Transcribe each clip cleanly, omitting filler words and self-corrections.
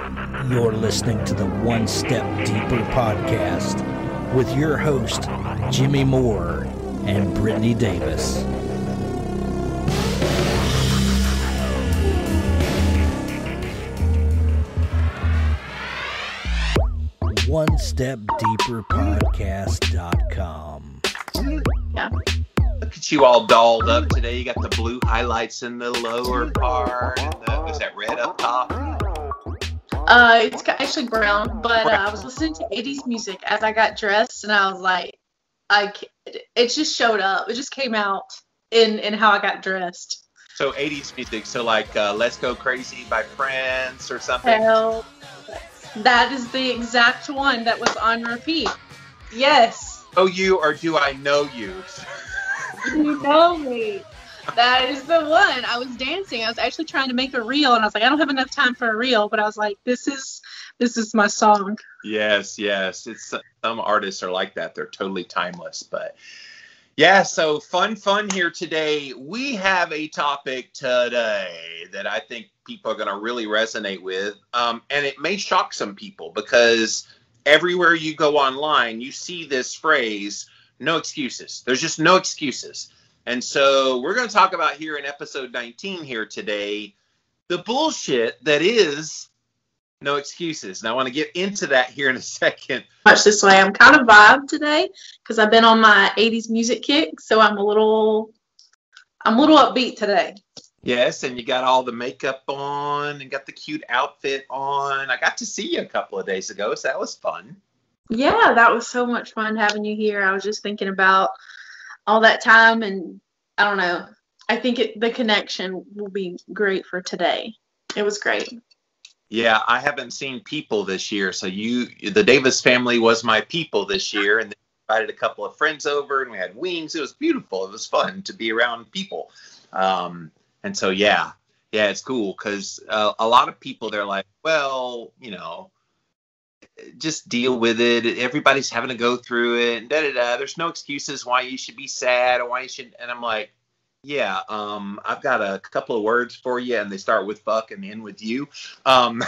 You're listening to the One Step Deeper podcast with your host, Jimmy Moore and Brittany Davis. OneStepDeeperPodcast.com. Yeah. Look at you all dolled up today. You got the blue highlights in the lower part, and was that red up top? It's actually brown, but I was listening to 80s music as I got dressed, and I was like, it just showed up. It just came out in how I got dressed. So 80s music, so like Let's Go Crazy by Prince or something? Hell, that is the exact one that was on repeat. Yes. Oh, you, or do I know you? You know me. That is the one. I was dancing. I was actually trying to make a reel, and I was like, I don't have enough time for a reel, but I was like, this is my song. Yes. It's some artists are like that. They're totally timeless. But yeah, so fun here today. We have a topic today that I think people are going to really resonate with, and it may shock some people because everywhere you go online, you see this phrase, no excuses. There's just no excuses. And so we're going to talk about here in episode 19 here today, the bullshit that is no excuses. Now I want to get into that here in a second. Much this way. I'm kind of vibed today because I've been on my 80s music kick. So I'm a little upbeat today. Yes. And you got all the makeup on and got the cute outfit on. I got to see you a couple of days ago. So that was fun. Yeah, that was so much fun having you here. I was just thinking about all that time, and I don't know. I think the connection will be great for today. It was great. Yeah, I haven't seen people this year. So the Davis family was my people this year, and they invited a couple of friends over, and we had wings. It was beautiful. It was fun to be around people. And so, yeah, it's cool because a lot of people, they're like, well, just deal with it. Everybody's having to go through it, and There's no excuses why you should be sad or why you should. And I'm like, yeah, I've got a couple of words for you, and they start with fuck and end with you. I'm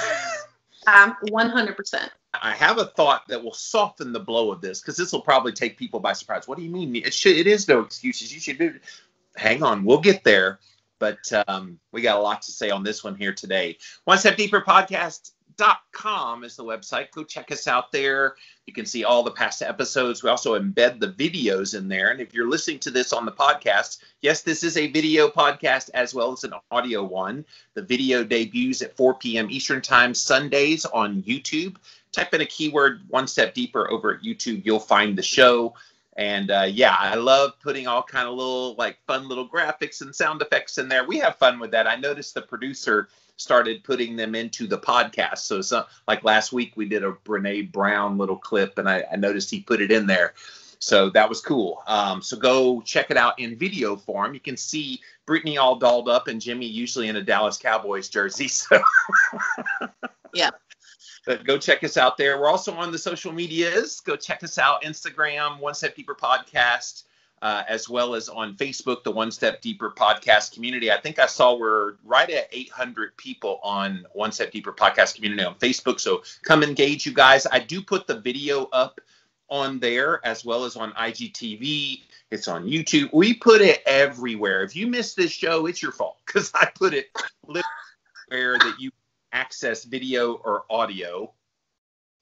100%. I have a thought that will soften the blow of this because this will probably take people by surprise. What do you mean? It is no excuses. You should do. Hang on, we'll get there. But we got a lot to say on this one here today. One Step Deeper Podcast.com is the website. Go check us out there. You can see all the past episodes. We also embed the videos in there. And if you're listening to this on the podcast, yes, this is a video podcast as well as an audio one. The video debuts at 4 p.m. Eastern Time Sundays on YouTube. Type in a keyword, One Step Deeper, over at YouTube. You'll find the show. And I love putting all kind of little fun little graphics and sound effects in there. We have fun with that. I noticed the producer started putting them into the podcast. So like last week we did a Brene Brown little clip, and I noticed he put it in there. So that was cool. So go check it out in video form. You can see Brittany all dolled up and Jimmy usually in a Dallas Cowboys jersey. So yeah. But go check us out there. We're also on the social medias. Go check us out. Instagram, One Step Deeper Podcast, as well as on Facebook, the One Step Deeper Podcast community. I think I saw we're right at 800 people on One Step Deeper Podcast community on Facebook. So come engage, you guys. I do put the video up on there as well as on IGTV. It's on YouTube. We put it everywhere. If you missed this show, it's your fault because I put it everywhere that you access video or audio.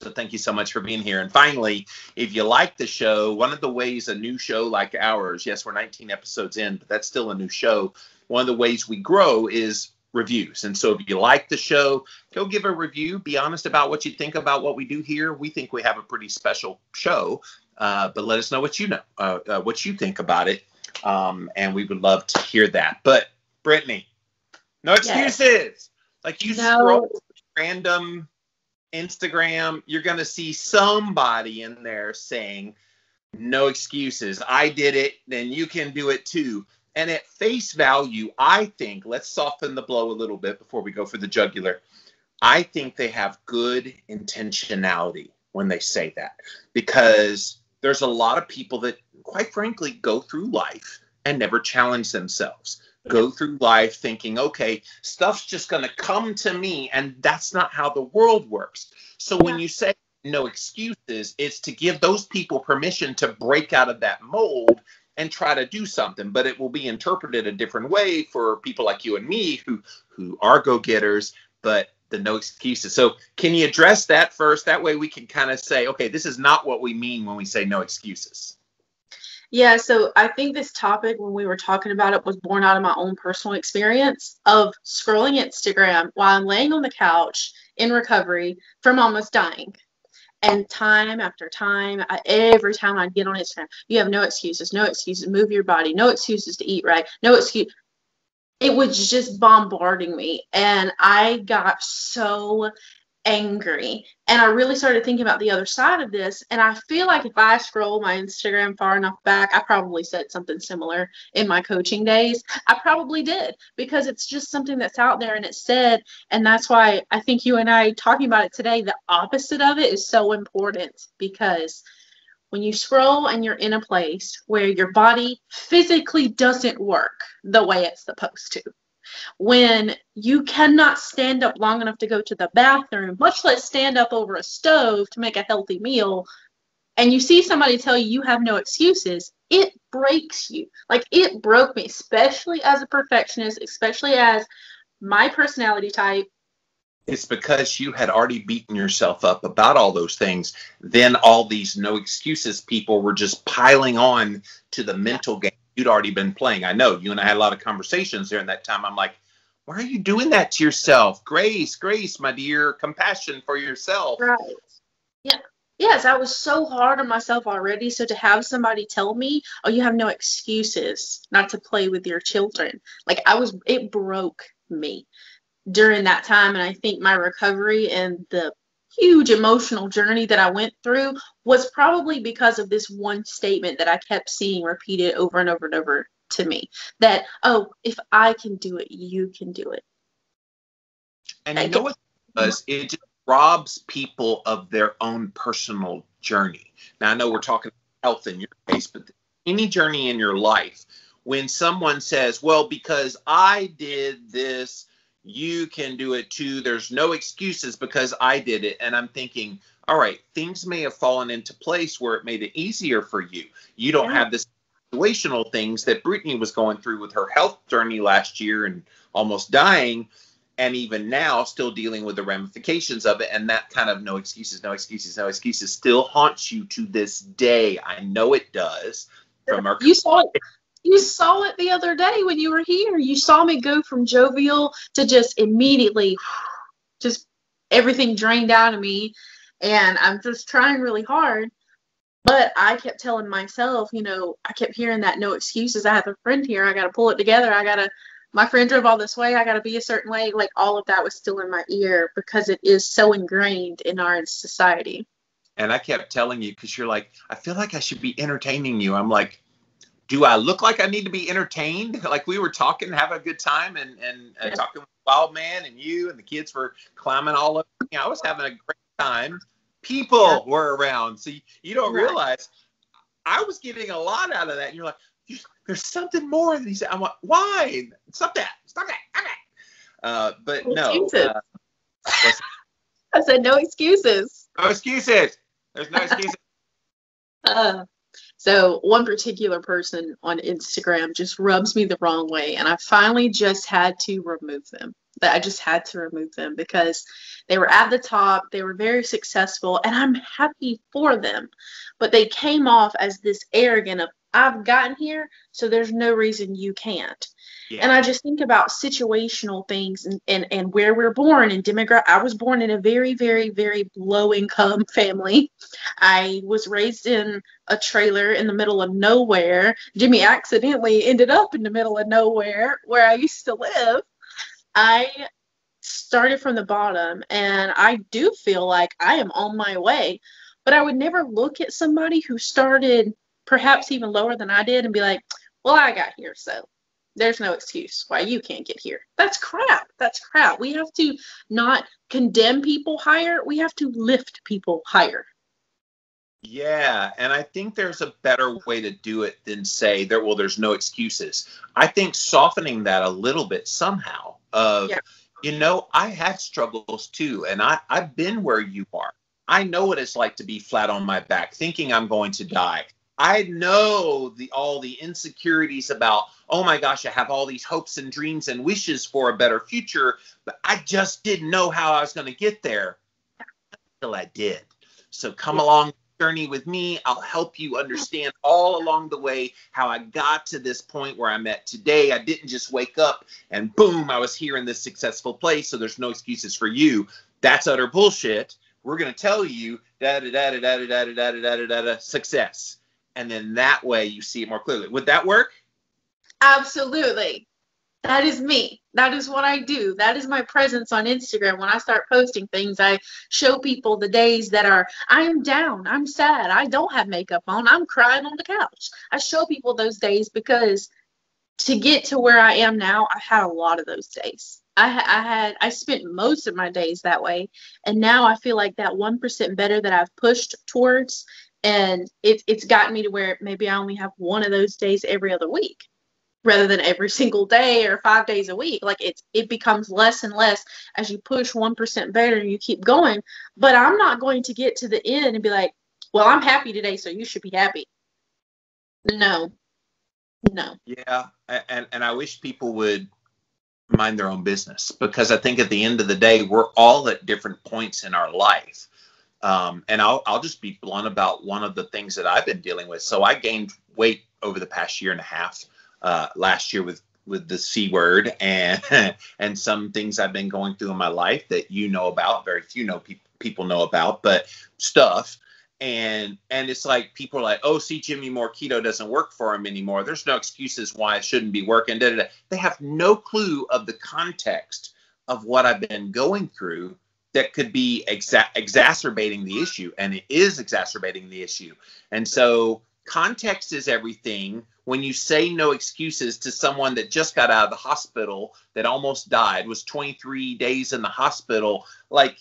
So thank you so much for being here. And finally, if you like the show, one of the ways a new show like ours, yes, we're 19 episodes in, but that's still a new show. One of the ways we grow is reviews. And so if you like the show, go give a review. Be honest about what you think about what we do here. We think we have a pretty special show, but let us know what you think about it. And we would love to hear that. But Brittany, no excuses. Yes. Like you scroll random Instagram, you're going to see somebody in there saying, no excuses. I did it, then you can do it too. And at face value, I think, let's soften the blow a little bit before we go for the jugular. I think they have good intentionality when they say that, because there's a lot of people that, quite frankly, go through life and never challenge themselves. go through life thinking, okay, stuff's just going to come to me, and that's not how the world works. So when you say no excuses, it's to give those people permission to break out of that mold and try to do something, but it will be interpreted a different way for people like you and me who are go-getters, but the no excuses. So can you address that first? That way we can kind of say, okay, this is not what we mean when we say no excuses. Yeah, so I think this topic, when we were talking about it, was born out of my own personal experience of scrolling Instagram while I'm laying on the couch in recovery from almost dying. And time after time, every time I'd get on Instagram, you have no excuses, move your body, no excuses to eat right, no excuse. It was just bombarding me. And I got so angry. And I really started thinking about the other side of this. And I feel like if I scroll my Instagram far enough back, I probably said something similar in my coaching days. I probably did, because it's just something that's out there and it's said. And that's why I think you and I talking about it today, the opposite of it is so important, because when you scroll and you're in a place where your body physically doesn't work the way it's supposed to, when you cannot stand up long enough to go to the bathroom, much less stand up over a stove to make a healthy meal, and you see somebody tell you you have no excuses, it breaks you. Like, it broke me, especially as a perfectionist, especially as my personality type. It's because you had already beaten yourself up about all those things. Then all these no excuses people were just piling on to the mental game you'd already been playing. I know you and I had a lot of conversations during that time. I'm like, why are you doing that to yourself? Grace, my dear, compassion for yourself. Right. Yeah. Yes, I was so hard on myself already. So to have somebody tell me, oh, you have no excuses not to play with your children. Like, it broke me during that time. And I think my recovery and the huge emotional journey that I went through was probably because of this one statement that I kept seeing repeated over and over and over to me, that, oh, if I can do it, you can do it. And you know what it does? It just robs people of their own personal journey. Now, I know we're talking about health in your case, but any journey in your life, when someone says, well, because I did this, you can do it too. There's no excuses because I did it. And I'm thinking, all right, things may have fallen into place where it made it easier for you. You don't have this situational things that Brittany was going through with her health journey last year and almost dying. And even now still dealing with the ramifications of it. And that kind of no excuses still haunts you to this day. I know it does. From our You saw it the other day when you were here. You saw me go from jovial to just immediately, just everything drained out of me. And I'm just trying really hard. But I kept telling myself, I kept hearing that no excuses. I have a friend here. I got to pull it together. My friend drove all this way. I got to be a certain way. Like, all of that was still in my ear because it is so ingrained in our society. And I kept telling you, because you're like, I feel like I should be entertaining you. I'm like, do I look like I need to be entertained? Like, we were talking, having a good time, and talking with Wild Man and you, and the kids were climbing all over. I was having a great time. People were around. So you don't realize I was getting a lot out of that. And you're like, there's something more than he said. I'm like, why? Stop that. Okay. But no. I said no excuses. No excuses. There's no excuses. So one particular person on Instagram just rubs me the wrong way, and I finally just had to remove them. I just had to remove them because they were at the top, they were very successful, and I'm happy for them. But they came off as this arrogant of, I've gotten here, so there's no reason you can't. Yeah. And I just think about situational things and where we're born and demographic. I was born in a very, very, very low income family. I was raised in a trailer in the middle of nowhere. Jimmy accidentally ended up in the middle of nowhere where I used to live. I started from the bottom, and I do feel like I am on my way. But I would never look at somebody who started perhaps even lower than I did and be like, well, I got here, so there's no excuse why you can't get here. That's crap. We have to not condemn people higher. We have to lift people higher. Yeah, and I think there's a better way to do it than say there's no excuses. I think softening that a little bit somehow of, Yeah. I had struggles too, and I've been where you are. I know what it's like to be flat on my back, thinking I'm going to die. I know all the insecurities about, oh my gosh, I have all these hopes and dreams and wishes for a better future, but I just didn't know how I was going to get there until I did. So come Yeah. along journey with me. I'll help you understand all along the way how I got to this point where I'm at today. I didn't just wake up and boom, I was here in this successful place. So there's no excuses for you. That's utter bullshit. We're going to tell you success. And then that way you see it more clearly. Would that work? Absolutely. That is me. That is what I do. That is my presence on Instagram. When I start posting things, I show people the days that I am down, I'm sad, I don't have makeup on, I'm crying on the couch. I show people those days because to get to where I am now, I had a lot of those days. I spent most of my days that way, and now I feel like that 1% better that I've pushed towards, and it's gotten me to where maybe I only have one of those days every other week rather than every single day or 5 days a week. Like it becomes less and less as you push 1% better and you keep going. But I'm not going to get to the end and be like, well, I'm happy today, so you should be happy. No. Yeah. And I wish people would mind their own business, because I think at the end of the day, we're all at different points in our life. And I'll just be blunt about one of the things that I've been dealing with. So I gained weight over the past year and a half, last year with the C word and and some things I've been going through in my life that about, very few people know about, but stuff. And it's like people are like, oh, see, Jimmy Moore, keto doesn't work for him anymore. There's no excuses why it shouldn't be working. Da, da, da. They have no clue of the context of what I've been going through that could be exacerbating the issue. And it is exacerbating the issue. And so context is everything. When you say no excuses to someone that just got out of the hospital, that almost died, was 23 days in the hospital, like,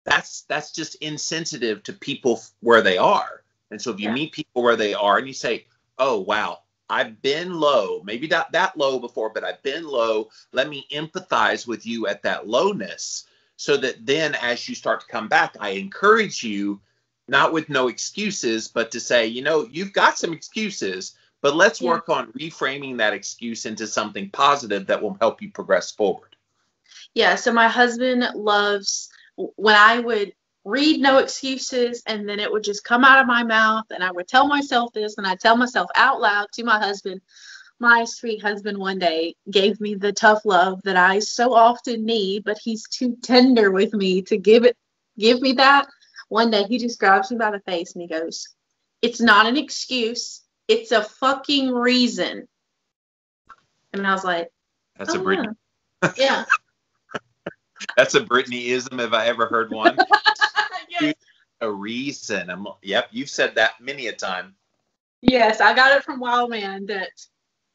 that's just insensitive to people where they are. And so if you meet people where they are and you say, oh, wow, I've been low, maybe not that low before, but I've been low. Let me empathize with you at that lowness, so that then as you start to come back, I encourage you, not with no excuses, but to say, you've got some excuses, but let's work on reframing that excuse into something positive that will help you progress forward. Yeah. So my husband loves when I would read no excuses and then it would just come out of my mouth and I would tell myself this and I tell myself out loud to my husband. My sweet husband one day gave me the tough love that I so often need, but he's too tender with me to give me that. One day he just grabs me by the face and he goes, it's not an excuse, it's a fucking reason. And I was like, that's a Brittany. Yeah. That's a Brittany-ism if I ever heard one. Yes. A reason. Yep, you've said that many a time. Yes, I got it from Wild Man that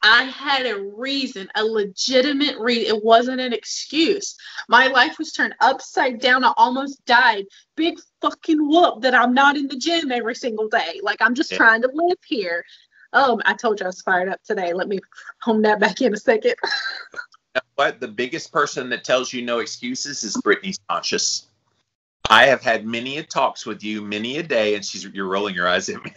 I had a reason, a legitimate reason. It wasn't an excuse. My life was turned upside down. I almost died. Big fucking whoop that I'm not in the gym every single day. Like, I'm just trying to live here. I told you I was fired up today. Let me hone that back in a second. You know what? The biggest person that tells you no excuses is Brittany's conscious. I have had many a talks with you, many a day, and you're rolling your eyes at me.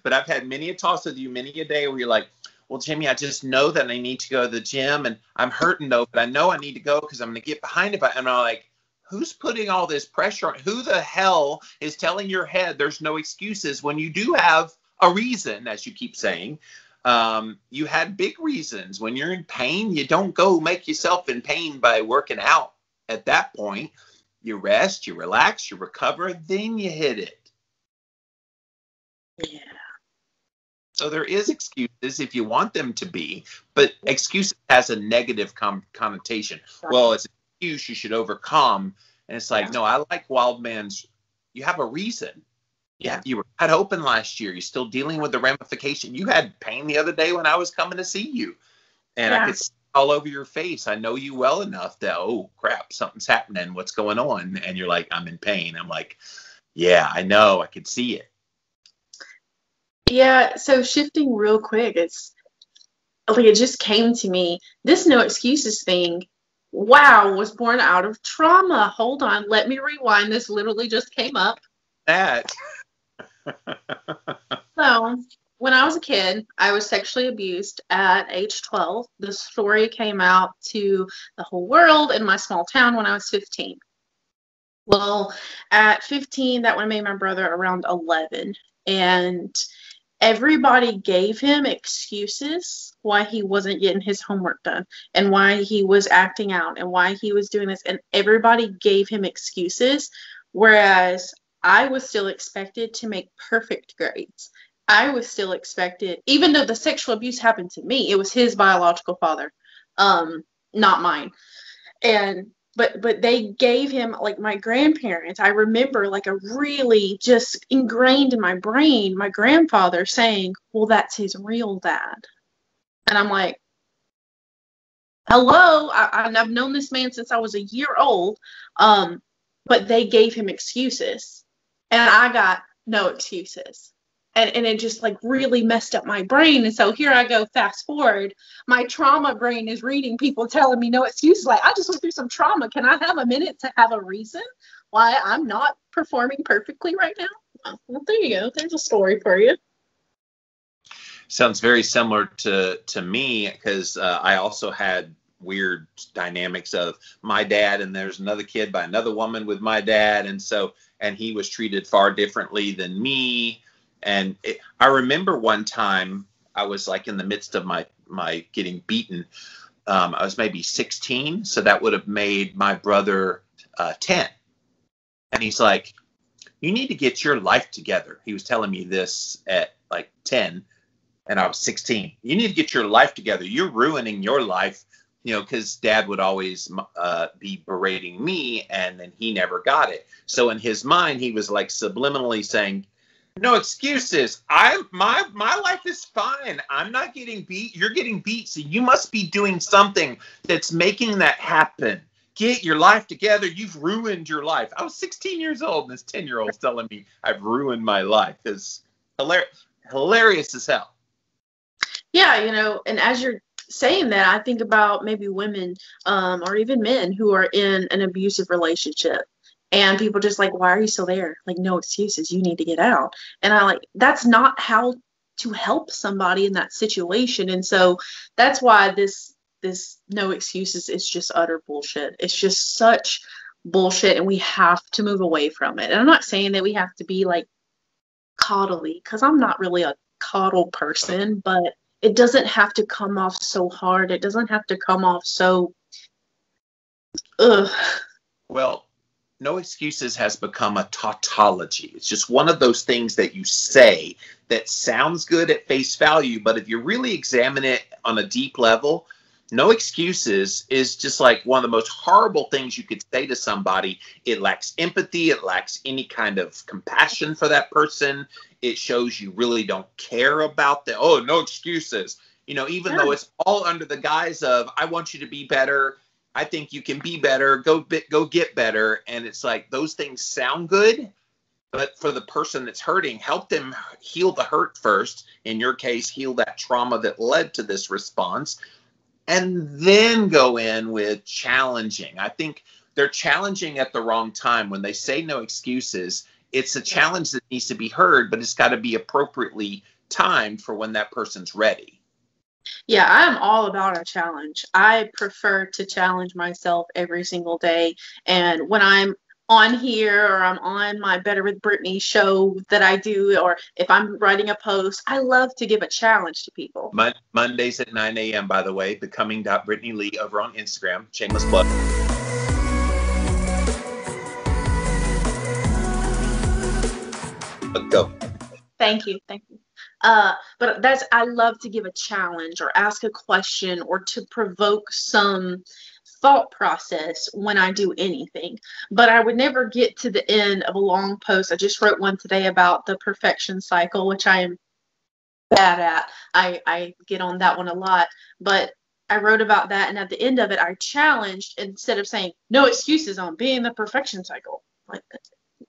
But I've had many a talks with you, many a day, where you're like, well, Jimmy, I just know that I need to go to the gym, and I'm hurting though, but I know I need to go because I'm going to get behind it. And I'm like, who's putting all this pressure on? Who the hell is telling your head there's no excuses when you do have a reason, as you keep saying? You had big reasons. When you're in pain, you don't go make yourself in pain by working out. At that point, you rest, you relax, you recover, then you hit it. Yeah. So there is excuses if you want them to be, but excuse has a negative connotation. Well, it's an excuse you should overcome. And it's like, no, I like Wild Man's, you have a reason. Yeah, you were cut open last year. You're still dealing with the ramification. You had pain the other day when I was coming to see you. And I could see all over your face. I know you well enough that, oh, crap, something's happening. What's going on? And you're like, I'm in pain. I'm like, Yeah, I know. I could see it. Yeah, so shifting real quick, it's like it just came to me. This no excuses thing, wow, was born out of trauma. Hold on, let me rewind. This literally just came up. That. So, when I was a kid, I was sexually abused at age 12. The story came out to the whole world in my small town when I was 15. Well, at 15, that would have made my brother around 11. And everybody gave him excuses why he wasn't getting his homework done and why he was acting out and why he was doing this. And everybody gave him excuses, whereas I was still expected to make perfect grades. I was still expected, even though the sexual abuse happened to me, it was his biological father, not mine. And but they gave him, like, my grandparents, I remember, like, a really just ingrained in my brain, my grandfather saying, well, that's his real dad. And I'm like, hello, I've known this man since I was a year old, but they gave him excuses and I got no excuses. And it just, like, really messed up my brain. And so here I go, fast forward. My trauma brain is reading people telling me no excuses. Like, I just went through some trauma. Can I have a minute to have a reason why I'm not performing perfectly right now? Well, there you go. There's a story for you. Sounds very similar to me, because I also had weird dynamics of my dad, and there's another kid by another woman with my dad. And he was treated far differently than me. And I remember one time I was, like, in the midst of my getting beaten. I was maybe 16. So that would have made my brother 10. And he's like, you need to get your life together. He was telling me this at, like, 10. And I was 16. You need to get your life together. You're ruining your life, because Dad would always be berating me, and then he never got it. So in his mind, he was, like, subliminally saying, no excuses. My life is fine. I'm not getting beat. You're getting beat. So you must be doing something that's making that happen. Get your life together. You've ruined your life. I was 16 years old, and this 10-year-old's telling me I've ruined my life. It's hilarious as hell. Yeah, and as you're saying that, I think about maybe women or even men who are in an abusive relationship. And people just like, why are you still there? Like, no excuses. You need to get out. And that's not how to help somebody in that situation. And so that's why this no excuses is just utter bullshit. It's just such bullshit, and we have to move away from it. And I'm not saying that we have to be, like, coddly, because I'm not really a coddle person, but it doesn't have to come off so hard. It doesn't have to come off so, ugh. Well, no excuses has become a tautology. It's just one of those things that you say that sounds good at face value, but if you really examine it on a deep level, no excuses is just like one of the most horrible things you could say to somebody. It lacks empathy. It lacks any kind of compassion for that person. It shows you really don't care about the, oh, no excuses. Even though it's all under the guise of, I want you to be better. I think you can be better. Go get better. And it's like, those things sound good, but for the person that's hurting, help them heal the hurt first. In your case, heal that trauma that led to this response, and then go in with challenging. I think they're challenging at the wrong time. When they say no excuses, it's a challenge that needs to be heard, but it's got to be appropriately timed for when that person's ready. Yeah, I'm all about a challenge. I prefer to challenge myself every single day. And when I'm on here or I'm on my Better with Brittany show that I do, or if I'm writing a post, I love to give a challenge to people. Mondays at 9 a.m., by the way, becoming.Brittany Lee over on Instagram. Shameless plug. Go. Thank you. But I love to give a challenge or ask a question or to provoke some thought process when I do anything. But I would never get to the end of a long post. I just wrote one today about the perfection cycle, which I am bad at. I get on that one a lot. But I wrote about that, and at the end of it, I challenged, instead of saying no excuses on being the perfection cycle. Like,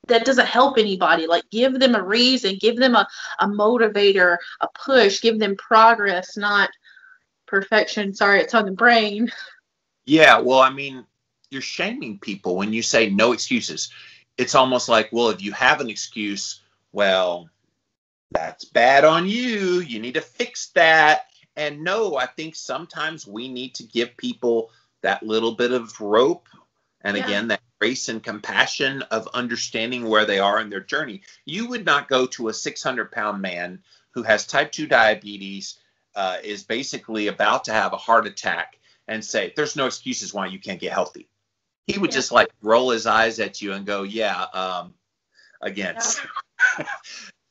that doesn't help anybody. Like, give them a reason, give them a motivator, a push, give them progress, not perfection. Sorry, it's on the brain. Yeah, well, I mean, you're shaming people when you say no excuses. It's almost like, well, if you have an excuse, well, that's bad on you. You need to fix that. And no, I think sometimes we need to give people that little bit of rope. And again, that grace and compassion of understanding where they are in their journey. You would not go to a 600-pound man who has type 2 diabetes, is basically about to have a heart attack, and say, there's no excuses why you can't get healthy. He would just like roll his eyes at you and go, again.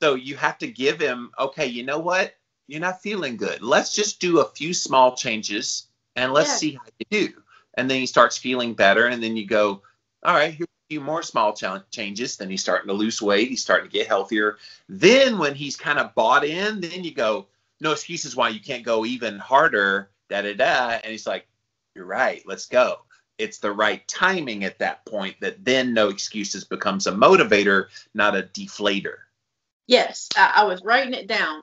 So you have to give him, okay, you know what? You're not feeling good. Let's just do a few small changes and let's see how you do. And then he starts feeling better. And then you go, all right, here's a few more small changes. Then he's starting to lose weight. He's starting to get healthier. Then when he's kind of bought in, then you go, no excuses why you can't go even harder, And he's like, you're right, let's go. It's the right timing at that point that then no excuses becomes a motivator, not a deflator. Yes, I was writing it down.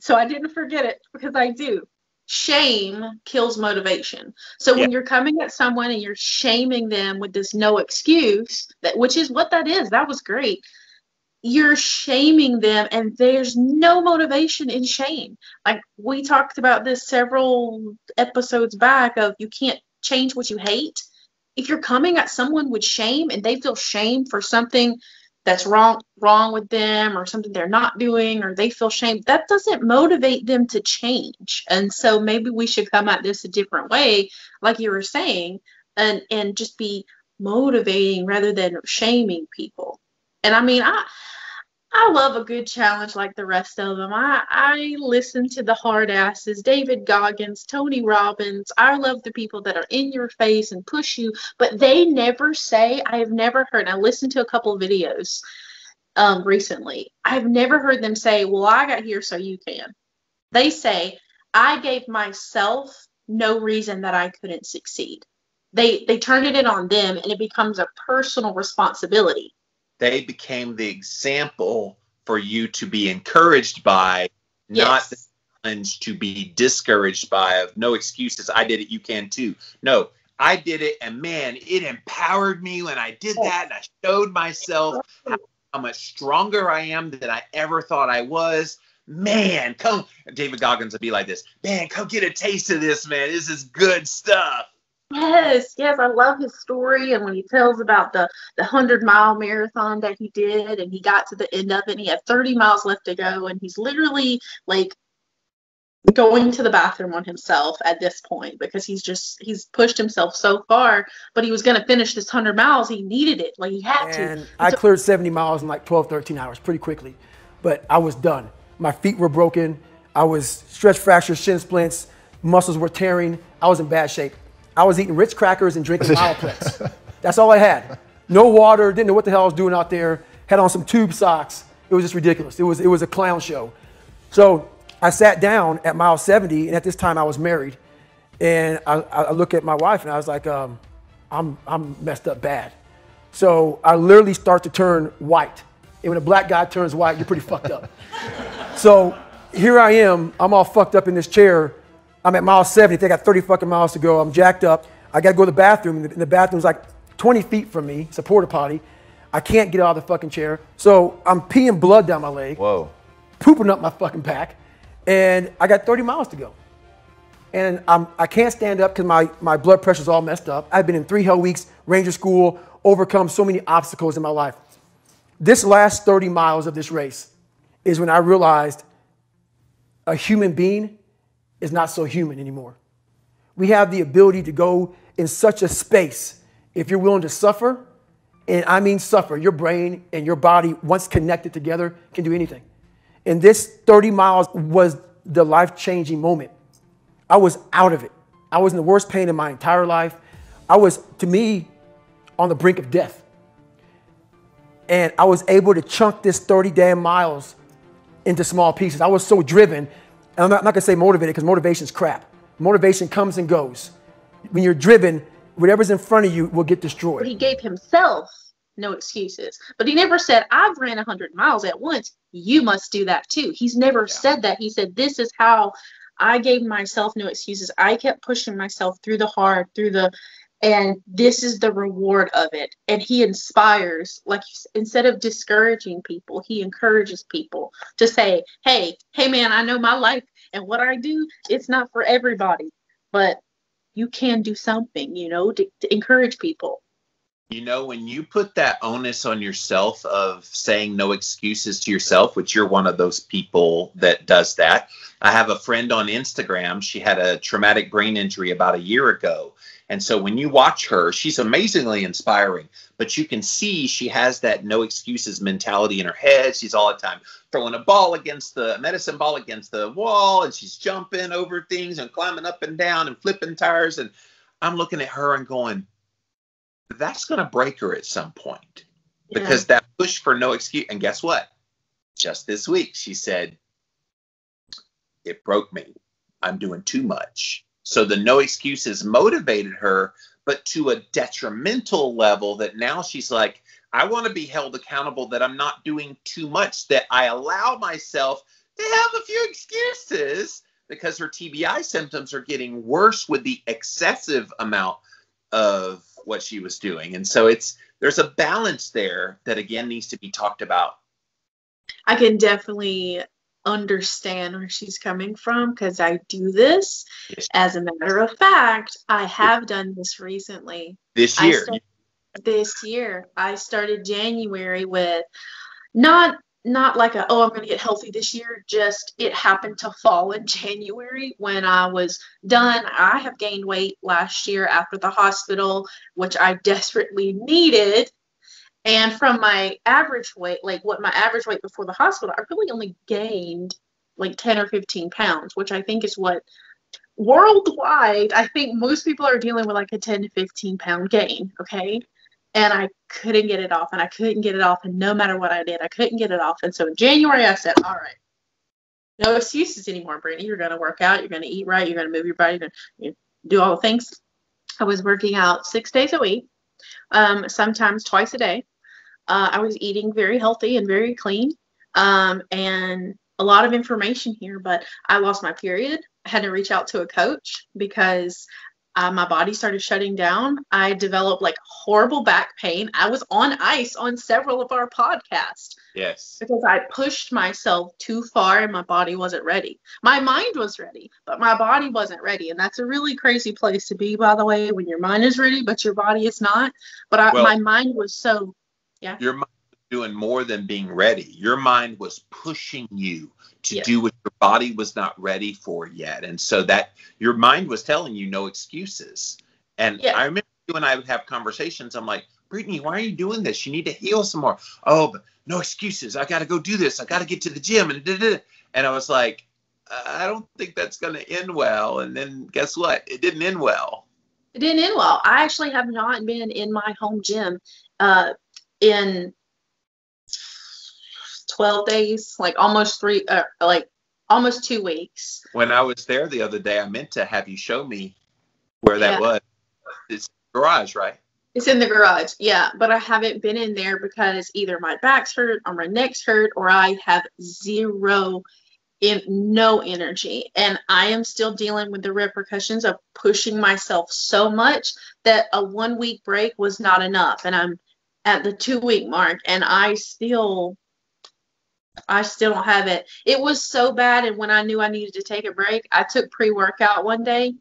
So I didn't forget it, because I do. Shame kills motivation. So when you're coming at someone and you're shaming them with this no excuse, which is what that is, that was great. You're shaming them, and there's no motivation in shame. Like, we talked about this several episodes back of you can't change what you hate. If you're coming at someone with shame and they feel shame for something that's wrong with them, or something they're not doing, or they feel shame, that doesn't motivate them to change. And so maybe we should come at this a different way, like you were saying, and just be motivating rather than shaming people. And I mean, I love a good challenge like the rest of them. I listen to the hard asses, David Goggins, Tony Robbins. I love the people that are in your face and push you, but they never say, I have never heard, I listened to a couple of videos recently. I've never heard them say, well, I got here so you can. They say, I gave myself no reason that I couldn't succeed. They turn it in on them, and it becomes a personal responsibility. They became the example for you to be encouraged by, not the challenge to be discouraged by, of no excuses. I did it, you can too. No, I did it, and man, it empowered me when I did that, and I showed myself how much stronger I am than I ever thought I was. Man, come, David Goggins would be like this, man, come get a taste of this, man. This is good stuff. Yes, I love his story. And when he tells about the 100-mile marathon that he did, and he got to the end of it, and he had 30 miles left to go, and he's literally like going to the bathroom on himself at this point, because he's pushed himself so far, but he was going to finish this 100 miles. He needed it, like he had to. And I cleared 70 miles in like 12, 13 hours pretty quickly, but I was done. My feet were broken. I was stretch fractures, shin splints, muscles were tearing. I was in bad shape. I was eating Ritz crackers and drinking Mileplex. That's all I had. No water, didn't know what the hell I was doing out there. Had on some tube socks. It was just ridiculous. It was a clown show. So I sat down at mile 70, and at this time I was married. And I look at my wife, and I was like, I'm messed up bad. So I literally start to turn white. And when a black guy turns white, you're pretty fucked up. So here I am, I'm all fucked up in this chair. I'm at mile 70, I got 30 fucking miles to go. I'm jacked up. I got to go to the bathroom, and the bathroom's like 20 feet from me. It's a porta potty. I can't get out of the fucking chair. So I'm peeing blood down my leg. Whoa. Pooping up my fucking back. And I got 30 miles to go. And I can't stand up because my blood pressure's all messed up. I've been in 3 hell weeks, Ranger School, overcome so many obstacles in my life. This last 30 miles of this race is when I realized a human being is not so human anymore. We have the ability to go in such a space if you're willing to suffer, and I mean suffer. Your brain and your body, once connected together, can do anything. And this 30 miles was the life-changing moment. I was out of it. I was in the worst pain in my entire life. I was, to me, on the brink of death. And I was able to chunk this 30 damn miles into small pieces. I was so driven. And I'm not going to say motivated, because motivation's crap. Motivation comes and goes. When you're driven, whatever's in front of you will get destroyed. He gave himself no excuses. But he never said, I've ran 100 miles at once. You must do that too. He's never said that. He said, this is how I gave myself no excuses. I kept pushing myself through the hard, and this is the reward of it. And he inspires, like, instead of discouraging people, he encourages people to say, hey man, I know my life and what I do, it's not for everybody, but you can do something, to encourage people. When you put that onus on yourself of saying no excuses to yourself, which you're one of those people that does that. I have a friend on Instagram. She had a traumatic brain injury about a year ago. And so when you watch her, she's amazingly inspiring, but you can see she has that no excuses mentality in her head. She's all the time throwing a medicine ball against the wall, and she's jumping over things and climbing up and down and flipping tires. And I'm looking at her and going, that's going to break her at some point, because that push for no excuse. And guess what? Just this week, she said, it broke me. I'm doing too much. So the no excuses motivated her, but to a detrimental level that now she's like, I want to be held accountable that I'm not doing too much, that I allow myself to have a few excuses, because her TBI symptoms are getting worse with the excessive amount of what she was doing. And so there's a balance there that, again, needs to be talked about. I can definitely understand where she's coming from, because I do this. Yes. As a matter of fact, I have done this recently. This year. I started January with not like I'm going to get healthy this year. Just it happened to fall in January when I was done. I have gained weight last year after the hospital, which I desperately needed. And from my average weight, like what my average weight before the hospital, I really only gained like 10 or 15 pounds, which I think is what worldwide, I think most people are dealing with like a 10 to 15 pound gain. Okay. And I couldn't get it off, and I couldn't get it off. And no matter what I did, I couldn't get it off. And so in January, I said, all right, no excuses anymore, Brittany. You're going to work out. You're going to eat right. You're going to move your body. You're going to do all the things. I was working out 6 days a week, sometimes twice a day. I was eating very healthy and very clean, and a lot of information here, but I lost my period. I had to reach out to a coach because my body started shutting down. I developed like horrible back pain. I was on ice on several of our podcasts. Yes. Because I pushed myself too far and my body wasn't ready. My mind was ready, but my body wasn't ready. And that's a really crazy place to be, by the way, when your mind is ready, but your body is not. But my mind was so... Yeah. Your mind was doing more than being ready. Your mind was pushing you to do what your body was not ready for yet. And so that your mind was telling you no excuses. And I remember you and I would have conversations. I'm like, Brittany, why are you doing this? You need to heal some more. Oh, but no excuses. I got to go do this. I got to get to the gym. And I was like, I don't think that's going to end well. And then guess what? It didn't end well. It didn't end well. I actually have not been in my home gym in 12 days, like almost 2 weeks. When I was there the other day, I meant to have you show me where that was. It's the garage, right? It's in the garage, yeah. But I haven't been in there because either my back's hurt or my neck's hurt, or I have no energy. And I am still dealing with the repercussions of pushing myself so much that a 1 week break was not enough. And I'm at the 2 week mark, and I still don't have it. It was so bad, and when I knew I needed to take a break, I took pre-workout one day,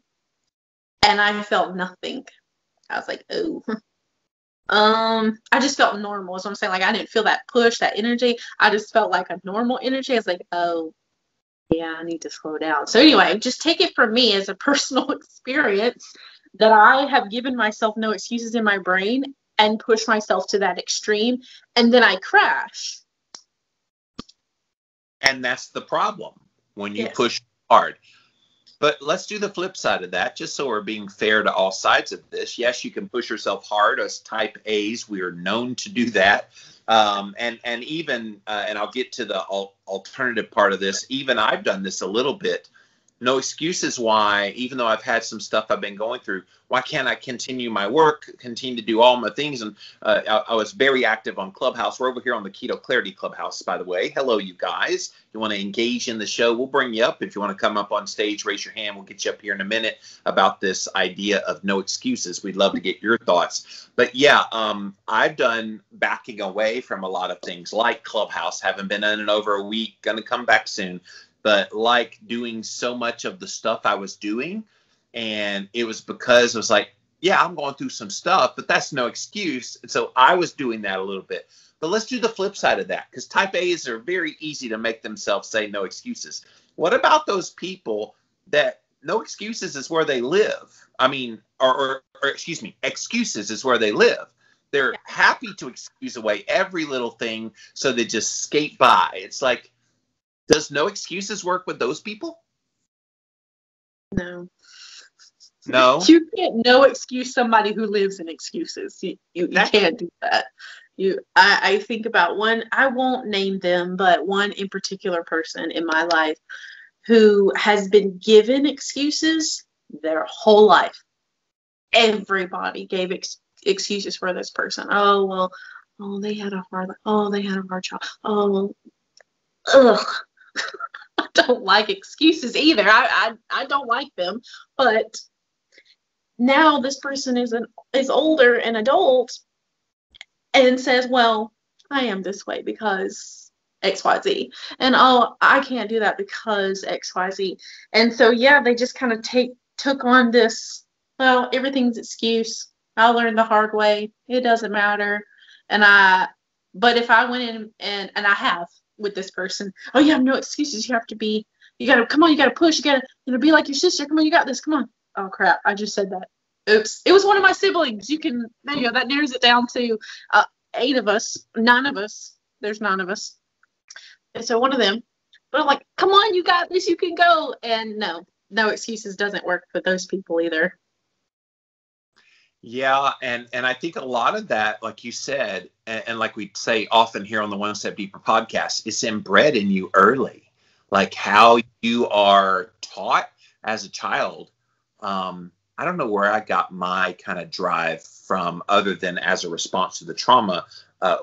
and I felt nothing. I was like, oh. I just felt normal, is what I'm saying. Like, I didn't feel that push, that energy. I just felt like a normal energy. I was like, oh, yeah, I need to slow down. So anyway, just take it from me as a personal experience that I have given myself no excuses in my brain and push myself to that extreme, and then I crash. And that's the problem when you push hard. But let's do the flip side of that, just so we're being fair to all sides of this. Yes, you can push yourself hard. As type A's, we are known to do that. And even, and I'll get to the alternative part of this, even I've done this a little bit. no excuses why, even though I've had some stuff I've been going through, why can't I continue my work, continue to do all my things? And I was very active on Clubhouse. We're over here on the Keto Clarity Clubhouse, by the way. Hello, you guys. If you want to engage in the show, we'll bring you up. If you want to come up on stage, raise your hand. We'll get you up here in a minute about this idea of no excuses. We'd love to get your thoughts. But yeah, I've done backing away from a lot of things like Clubhouse. Haven't been in it over a week. Going to come back soon. But like doing so much of the stuff I was doing, and it was because it was like, yeah, I'm going through some stuff, but that's no excuse. And so I was doing that a little bit. But let's do the flip side of that, because type A's are very easy to make themselves say no excuses. What about those people that no excuses is where they live? I mean, or excuse me, excuses is where they live. They're happy to excuse away every little thing so they just skate by. It's like, does no excuses work with those people? No. No? You can't no excuse somebody who lives in excuses. You can't do that. I think about one, I won't name them, but one in particular person in my life who has been given excuses their whole life. Everybody gave excuses for this person. Oh, well, they had a hard job. Oh, well, ugh. I don't like excuses either. I don't like them. But now this person is older and adult and says, well, I am this way because XYZ. And I can't do that because XYZ. And so yeah, they just kind of took on this, well, everything's excuse. I'll learn the hard way. It doesn't matter. But if I went in and I have with this person, oh, you have no excuses. You gotta push. You gotta be like your sister. Come on, you got this. Come on. Oh crap, I just said that. Oops. It was one of my siblings. There you go. That narrows it down to 9 of us. There's 9 of us. And so one of them, but I'm like, come on, you got this. You can go. And no excuses doesn't work for those people either. Yeah, and I think a lot of that, like you said, and like we say often here on the One Step Deeper podcast, it's inbred in you early, like how you are taught as a child. I don't know where I got my kind of drive from other than as a response to the trauma,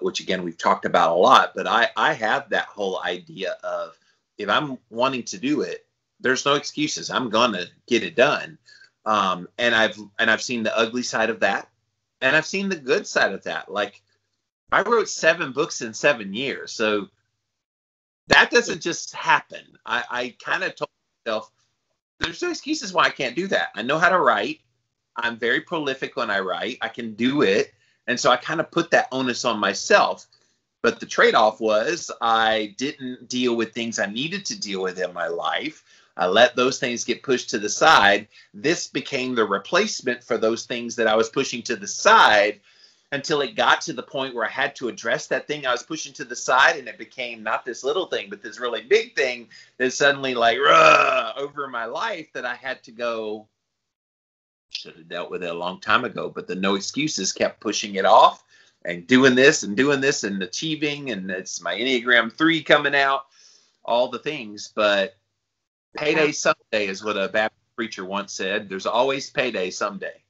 which again, we've talked about a lot, but I have that whole idea of if I'm wanting to do it, there's no excuses. I'm going to get it done. And I've seen the ugly side of that, and I've seen the good side of that. Like, I wrote 7 books in 7 years, so that doesn't just happen. I kind of told myself, there's no excuses why I can't do that. I know how to write. I'm very prolific when I write. I can do it, and so I kind of put that onus on myself. But the trade-off was I didn't deal with things I needed to deal with in my life. I let those things get pushed to the side. This became the replacement for those things that I was pushing to the side until it got to the point where I had to address that thing I was pushing to the side, and it became not this little thing, but this really big thing that suddenly like over my life that I had to go, should have dealt with it a long time ago, but the no excuses kept pushing it off and doing this and achieving, and it's my Enneagram 3 coming out, all the things, but payday someday is what a Baptist preacher once said. There's always payday someday.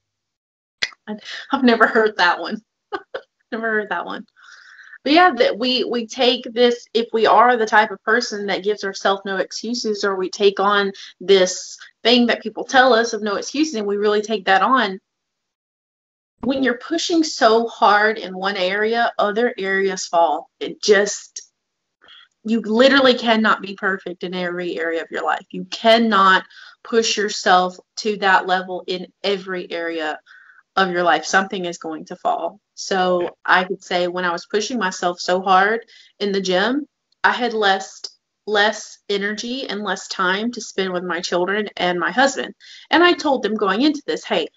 I've never heard that one. But yeah, that we take this, if we are the type of person that gives ourselves no excuses, or we take on this thing that people tell us of no excuses, and we really take that on. When you're pushing so hard in one area, other areas fall. You literally cannot be perfect in every area of your life. You cannot push yourself to that level in every area of your life. Something is going to fall. So I could say when I was pushing myself so hard in the gym, I had less energy and less time to spend with my children and my husband. And I told them going into this, hey,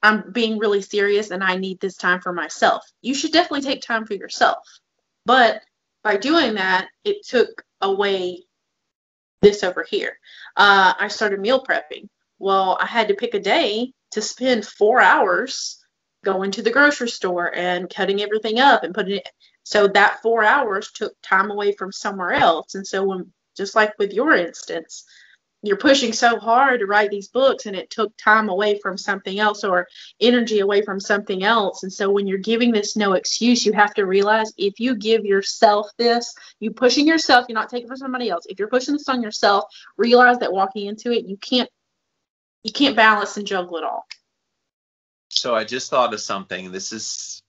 I'm being really serious and I need this time for myself. You should definitely take time for yourself. But by doing that, it took away this over here. I started meal prepping. Well, I had to pick a day to spend 4 hours going to the grocery store and cutting everything up and putting it. So that 4 hours took time away from somewhere else. And so just like with your instance, you're pushing so hard to write these books, and it took time away from something else or energy away from something else. And so when you're giving this no excuse, you have to realize if you give yourself this, you pushing yourself, you're not taking it from somebody else. If you're pushing this on yourself, realize that walking into it, you can't balance and juggle it all. So I just thought of something. This is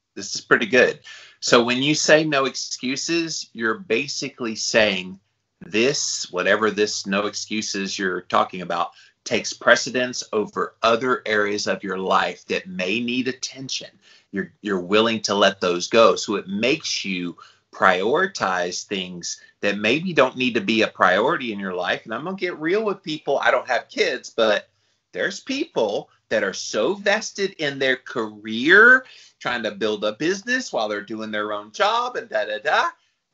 pretty good. So when you say no excuses, you're basically saying this, whatever this no excuses you're talking about, takes precedence over other areas of your life that may need attention. You're willing to let those go. So it makes you prioritize things that maybe don't need to be a priority in your life. And I'm going to get real with people. I don't have kids, but there's people that are so vested in their career, trying to build a business while they're doing their own job and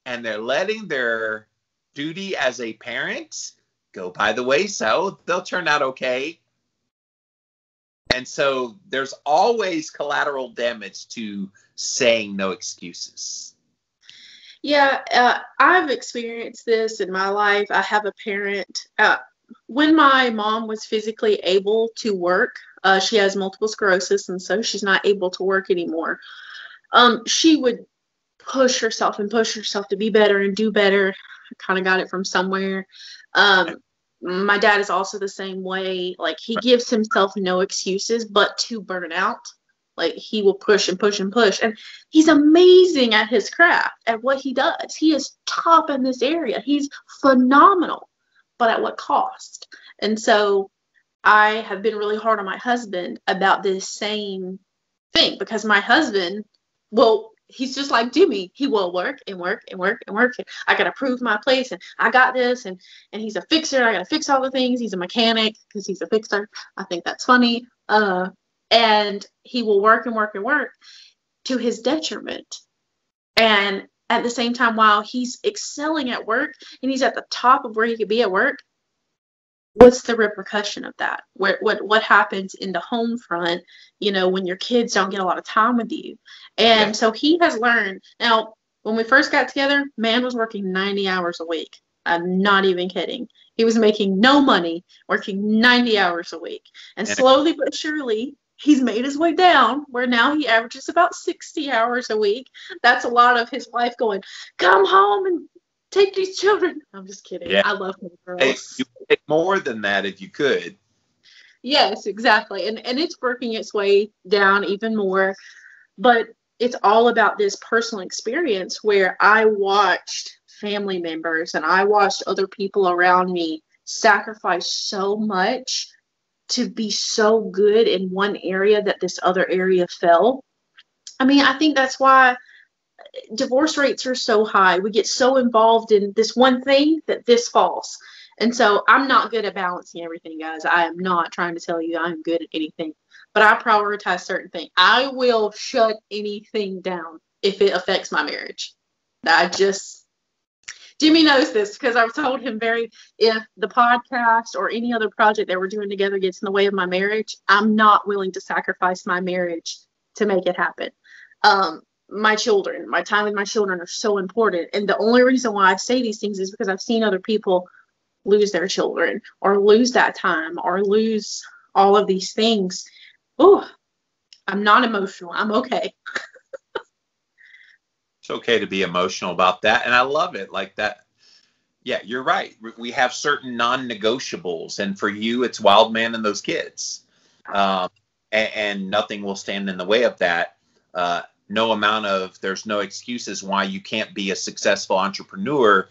and they're letting their duty as a parent go by the wayside. They'll turn out okay. And so there's always collateral damage to saying no excuses. Yeah, I've experienced this in my life. I have a parent. When my mom was physically able to work, she has multiple sclerosis, and so she's not able to work anymore. She would push herself to be better and do better. I kind of got it from somewhere. My dad is also the same way. Like, he gives himself no excuses but to burn out. Like, he will push and push and push. And he's amazing at his craft, at what he does. He is top in this area. He's phenomenal. But at what cost? And so I have been really hard on my husband about this same thing, because my husband, well, he's just like Jimmy. He will work and work and work and work. I got to prove my place, and I got this, and he's a fixer. I got to fix all the things. He's a mechanic because he's a fixer. I think that's funny. And he will work and work and work to his detriment. And at the same time, while he's excelling at work and he's at the top of where he could be at work, what's the repercussion of that? What happens in the home front, when your kids don't get a lot of time with you? And so he has learned. Now, when we first got together, man was working 90 hours a week. I'm not even kidding. He was making no money, working 90 hours a week. And slowly but surely, he's made his way down, where now he averages about 60 hours a week. That's a lot of his wife going, come home and take these children. I'm just kidding. Yeah. I love him, girls. Hey, you would take more than that if you could. Yes, exactly. And it's working its way down even more. But it's all about this personal experience where I watched family members and I watched other people around me sacrifice so much to be so good in one area that this other area fell. I mean, I think that's why divorce rates are so high. We get so involved in this one thing that this falls. And so I'm not good at balancing everything, guys. I am not trying to tell you I'm good at anything, but I prioritize certain things. I will shut anything down if it affects my marriage. Jimmy knows this, because I've told him if the podcast or any other project that we're doing together gets in the way of my marriage, I'm not willing to sacrifice my marriage to make it happen. My time with my children are so important. And the only reason why I say these things is because I've seen other people lose their children or lose that time or lose all of these things. Ooh, I'm not emotional. I'm okay. It's okay to be emotional about that. And I love it like that. Yeah, you're right. We have certain non-negotiables. And for you, it's wild man and those kids. And nothing will stand in the way of that. There's no excuses why you can't be a successful entrepreneur.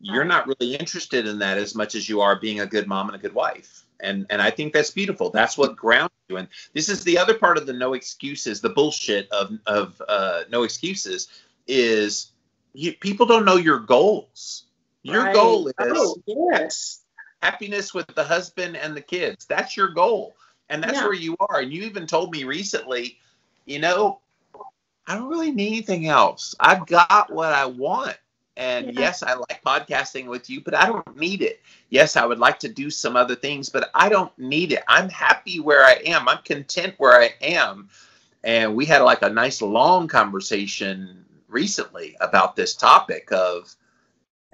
You're not really interested in that as much as you are being a good mom and a good wife. And I think that's beautiful. That's what grounds you. And this is the other part of the no excuses, the bullshit of no excuses is people don't know your goals. Your goal is happiness with the husband and the kids. That's your goal. And that's where you are. And you even told me recently, I don't really need anything else. I've got what I want. And yes, I like podcasting with you, but I don't need it. Yes, I would like to do some other things, but I don't need it. I'm happy where I am. I'm content where I am. And we had like a nice long conversation recently about this topic of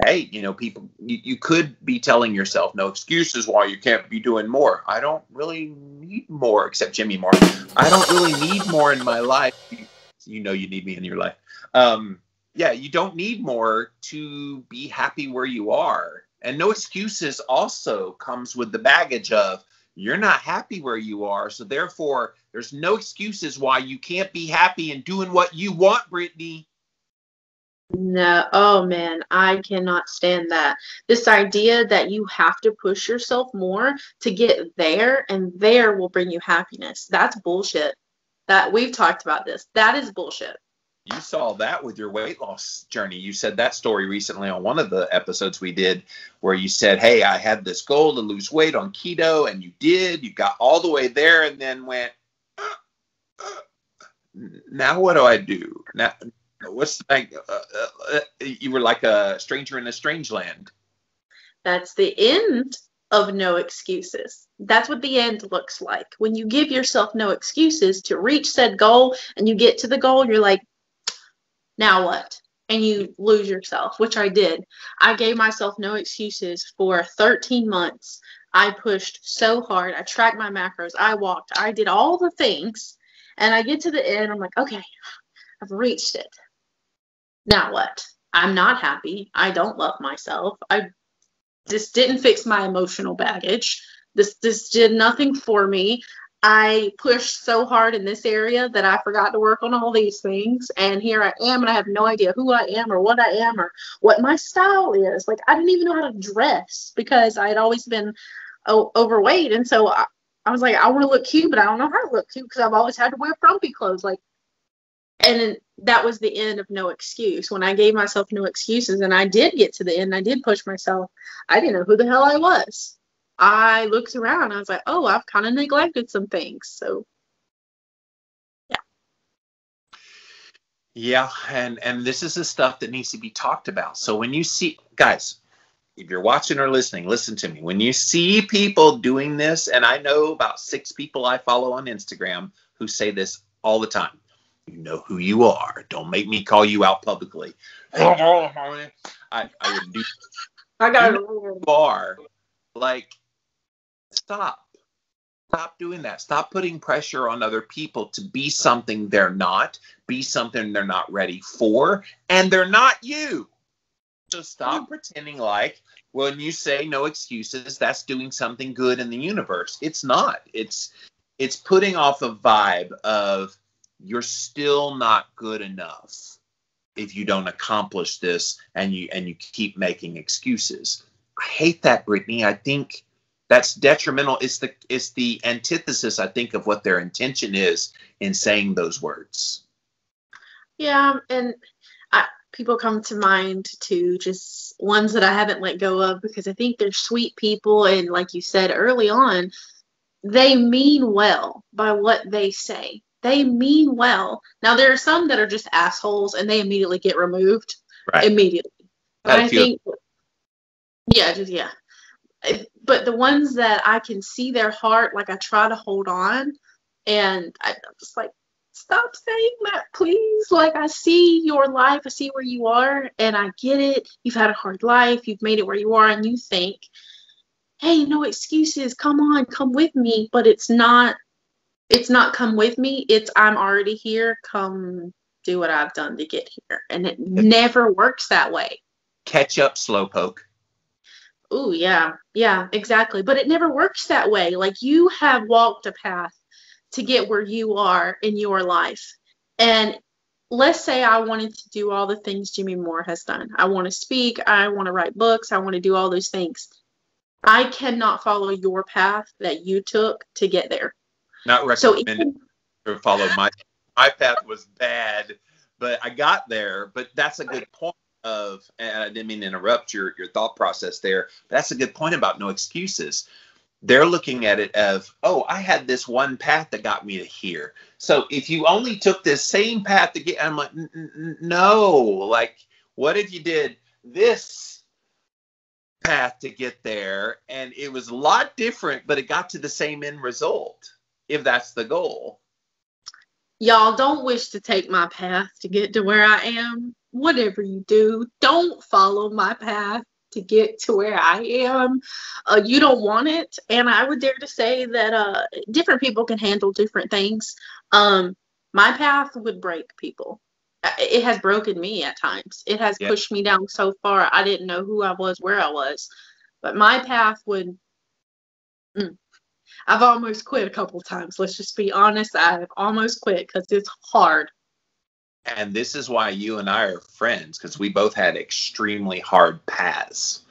hey, people, you could be telling yourself no excuses why you can't be doing more. I don't really need more, except Jimmy Moore. I don't really need more in my life. You need me in your life. Yeah, you don't need more to be happy where you are. And no excuses also comes with the baggage of you're not happy where you are. So therefore, there's no excuses why you can't be happy and doing what you want, Brittany. No, oh man, I cannot stand that. This idea that you have to push yourself more to get there, and there will bring you happiness. That's bullshit. That we've talked about this. That is bullshit. You saw that with your weight loss journey. You said that story recently on one of the episodes we did where you said, hey, I had this goal to lose weight on keto, and you did. You got all the way there and then went, now what do I do? Now, what's like? You were like a stranger in a strange land. That's the end of no excuses. That's what the end looks like. When you give yourself no excuses to reach said goal and you get to the goal, you're like, now what? And you lose yourself, which I did. I gave myself no excuses for 13 months. I pushed so hard. I tracked my macros. I walked. I did all the things. And I get to the end. I'm like, okay, I've reached it. Now what? I'm not happy. I don't love myself. This didn't fix my emotional baggage. This did nothing for me. I pushed so hard in this area that I forgot to work on all these things. And here I am, and I have no idea who I am or what I am or what my style is. Like, I didn't even know how to dress because I had always been overweight. And so I was like, I want to look cute, but I don't know how to look cute because I've always had to wear frumpy clothes. Like, and then that was the end of no excuse. When I gave myself no excuses and I did get to the end, I did push myself, I didn't know who the hell I was. I looked around and I was like, oh, I've kind of neglected some things. So, yeah. Yeah, and this is the stuff that needs to be talked about. So when you see, guys, if you're watching or listening, listen to me. When you see people doing this, and I know about 6 people I follow on Instagram who say this all the time. You know who you are. Don't make me call you out publicly. I wouldn't do. I got you know who you are. Like, stop doing that. Stop putting pressure on other people to be something they're not, be something they're not ready for, and they're not you. So stop pretending like when you say no excuses, that's doing something good in the universe. It's not. It's putting off a vibe of you're still not good enough if you don't accomplish this and you keep making excuses. I hate that, Brittany. I think that's detrimental. It's the antithesis, I think, of what their intention is in saying those words. Yeah, and people come to mind too, just ones that I haven't let go of because I think they're sweet people, and like you said early on, they mean well by what they say. They mean well. Now there are some that are just assholes and they immediately get removed. Right. Immediately. But I think, yeah. But the ones that I can see their heart, like I try to hold on, and I'm just like, stop saying that, please. Like, I see your life, I see where you are, and I get it. You've had a hard life, you've made it where you are, and you think, hey, no excuses, come on, come with me. But it's not come with me, it's I'm already here, come do what I've done to get here. And it never works that way. Catch up, slowpoke. Oh, yeah, exactly. But it never works that way. Like, you have walked a path to get where you are in your life. And let's say I wanted to do all the things Jimmy Moore has done. I want to speak, I want to write books, I want to do all those things. I cannot follow your path that you took to get there. Not recommended to follow my path was bad, but I got there. But that's a good point of, and I didn't mean to interrupt your thought process there. But that's a good point about no excuses. They're looking at it of, oh, I had this one path that got me to here. So if you only took this same path to get, I'm like, no. Like, what if you did this path to get there, and it was a lot different, but it got to the same end result? If that's the goal. Y'all don't wish to take my path to get to where I am, whatever you do, don't follow my path to get to where I am. You don't want it. And I would dare to say that different people can handle different things. My path would break people. It has broken me at times. It has pushed me down so far. I didn't know who I was, where I was. But my path would... I've almost quit a couple times. Let's just be honest. I've almost quit because it's hard. And this is why you and I are friends, because we both had extremely hard paths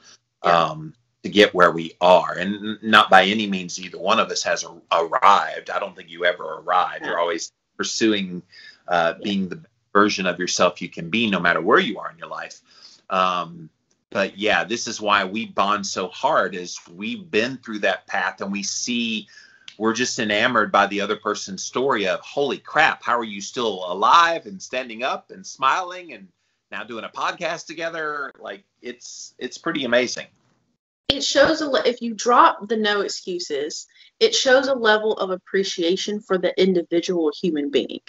to get where we are. And not by any means either one of us has arrived. I don't think you ever arrive. You're always pursuing being the version of yourself you can be, no matter where you are in your life. But yeah, this is why we bond so hard, is we've been through that path, and we're just enamored by the other person's story of, holy crap, how are you still alive and standing up and smiling and now doing a podcast together? Like, it's pretty amazing. It shows if you drop the no excuses, it shows a level of appreciation for the individual human being.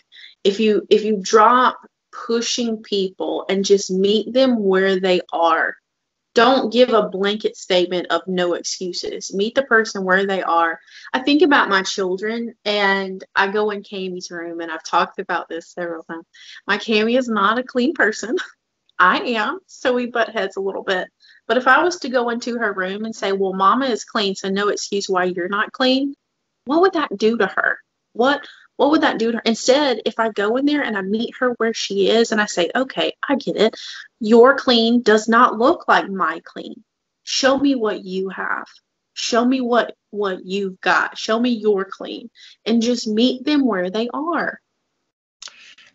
If you drop pushing people and just meet them where they are, don't give a blanket statement of no excuses. Meet the person where they are. I think about my children, and I go in Cammie's room, and I've talked about this several times. My Cammie is not a clean person. I am, so we butt heads a little bit. But if I was to go into her room and say, well, Mama is clean, so no excuse why you're not clean, what would that do to her? What would that do to her? Instead, if I go in there and I meet her where she is and I say, okay, I get it. Your clean does not look like my clean. Show me what you have. Show me what you've got. Show me your clean. And just meet them where they are.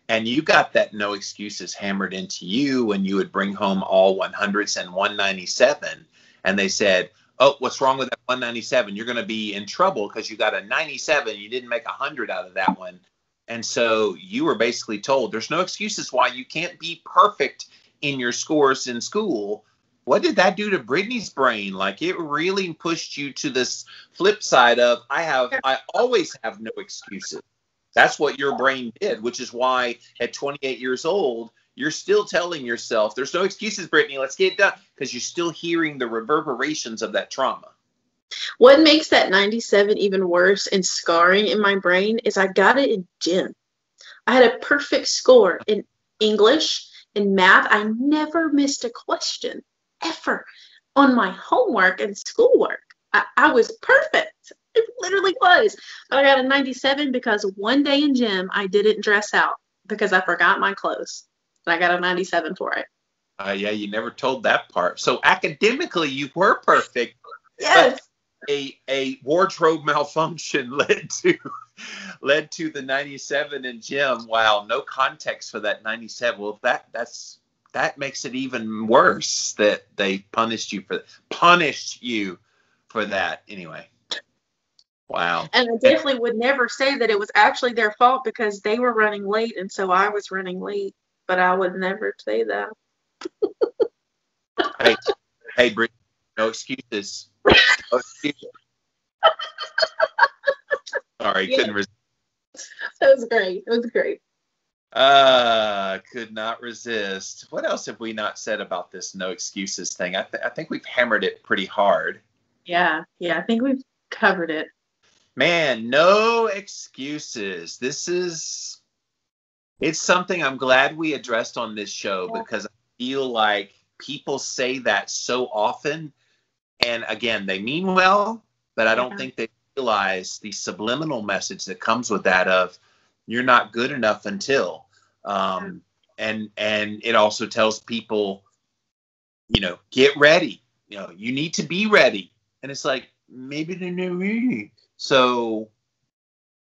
And you got that no excuses hammered into you when you would bring home all 100s and 197. And they said, oh, what's wrong with that 197? You're going to be in trouble because you got a 97. You didn't make 100 out of that one. And so you were basically told there's no excuses why you can't be perfect in your scores in school. What did that do to Brittany's brain? Like, it really pushed you to this flip side of I always have no excuses. That's what your brain did, which is why at 28 years old, you're still telling yourself, there's no excuses, Brittany, let's get it done, because you're still hearing the reverberations of that trauma. What makes that 97 even worse and scarring in my brain is I got it in gym. I had a perfect score in English, in math. I never missed a question, ever, on my homework and schoolwork. I was perfect. It literally was. But I got a 97 because one day in gym, I didn't dress out because I forgot my clothes. And I got a 97 for it. Yeah, you never told that part. So academically, you were perfect. Yes. A wardrobe malfunction led to the 97 in gym. Wow, no context for that 97. Well, that makes it even worse that they punished you for that. Anyway. Wow. And I definitely would never say that it was actually their fault because they were running late and so I was running late. But I would never say that. Hey, Brittany, no excuses. No excuses. Sorry, yeah. Couldn't resist. That was great. It was great. Could not resist. What else have we not said about this no excuses thing? I think we've hammered it pretty hard. Yeah, I think we've covered it. Man, no excuses. It's something I'm glad we addressed on this show because I feel like people say that so often. And again, they mean well, but I don't think they realize the subliminal message that comes with that of you're not good enough until. And it also tells people, get ready. You need to be ready. And it's like, maybe they're not ready. So,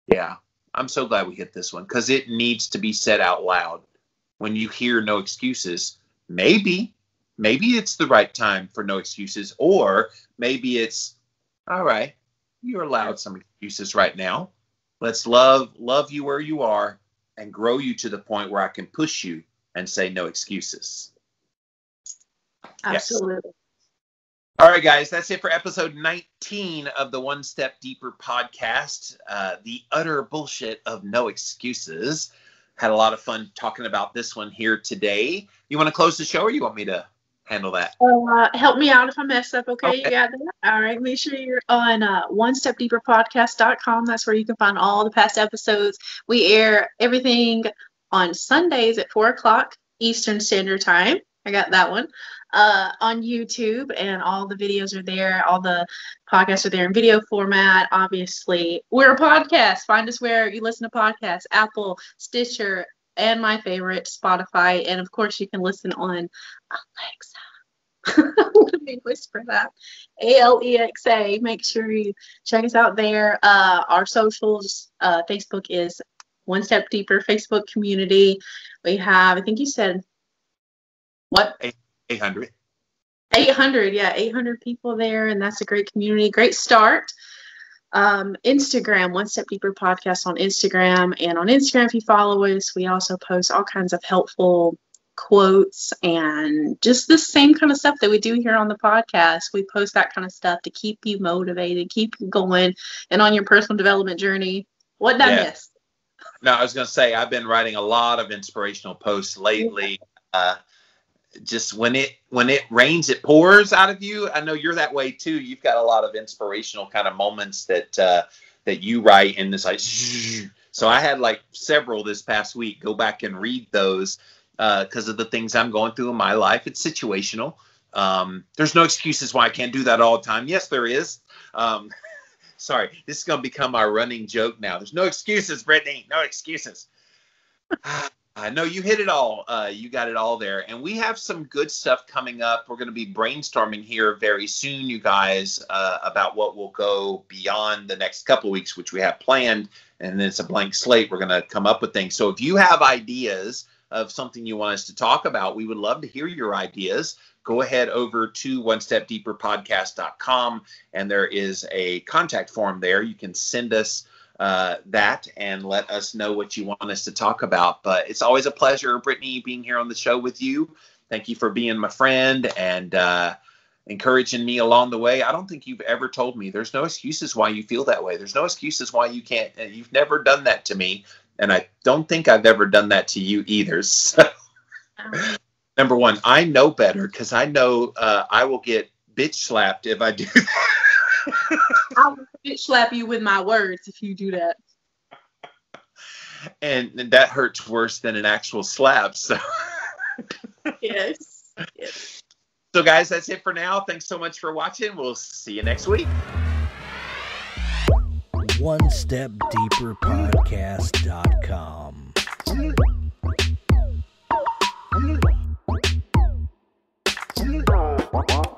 yeah. I'm so glad we hit this one because it needs to be said out loud. When you hear no excuses, maybe it's the right time for no excuses, or maybe it's all right. You're allowed some excuses right now. Let's love you where you are and grow you to the point where I can push you and say no excuses. Absolutely. Yes. All right, guys, that's it for episode 19 of the One Step Deeper podcast, the utter bullshit of no excuses. had a lot of fun talking about this one here today. You want to close the show, or you want me to handle that? Help me out if I mess up, okay? You got that? All right. Make sure you're on onestepdeeperpodcast.com. That's where you can find all the past episodes. We air everything on Sundays at 4 o'clock Eastern Standard Time. I got that one. On YouTube, and all the videos are there. All the podcasts are there in video format. Obviously, we're a podcast. Find us where you listen to podcasts: Apple, Stitcher, and my favorite, Spotify. And of course, you can listen on Alexa. Let me whisper that. Alexa. Make sure you check us out there. Our socials, Facebook is One Step Deeper Facebook community. We have, I think you said, what? 800. 800, yeah, 800 people there, and that's a great community. Great start. Instagram, One Step Deeper Podcast on Instagram. And on Instagram, if you follow us, we also post all kinds of helpful quotes and just the same kind of stuff that we do here on the podcast. We post that kind of stuff to keep you motivated, keep you going, and on your personal development journey. What did I miss? No, I was going to say, I've been writing a lot of inspirational posts lately. Just when it rains, it pours out of you. I know you're that way too. You've got a lot of inspirational kind of moments that you write, and it's like, so I had like several this past week. Go back and read those because of the things I'm going through in my life. It's situational. There's no excuses why I can't do that all the time. Yes, there is. Sorry, this is going to become our running joke now. There's no excuses, Brittany. No excuses. I know you hit it all. You got it all there. And we have some good stuff coming up. We're going to be brainstorming here very soon, you guys, about what will go beyond the next couple of weeks, which we have planned. And then it's a blank slate. We're going to come up with things. So if you have ideas of something you want us to talk about, we would love to hear your ideas. Go ahead over to onestepdeeperpodcast.com, and there is a contact form there. You can send us that and let us know what you want us to talk about. But it's always a pleasure, Brittany, being here on the show with you. Thank you for being my friend and encouraging me along the way. I don't think you've ever told me there's no excuses why you feel that way. There's no excuses why you can't. You've never done that to me, and I don't think I've ever done that to you either. So, number one, I know better because I know I will get bitch slapped if I do that. I will bitch slap you with my words if you do that. And that hurts worse than an actual slap. So yes. So guys, that's it for now. Thanks so much for watching. We'll see you next week. OneStepDeeperPodcast.com.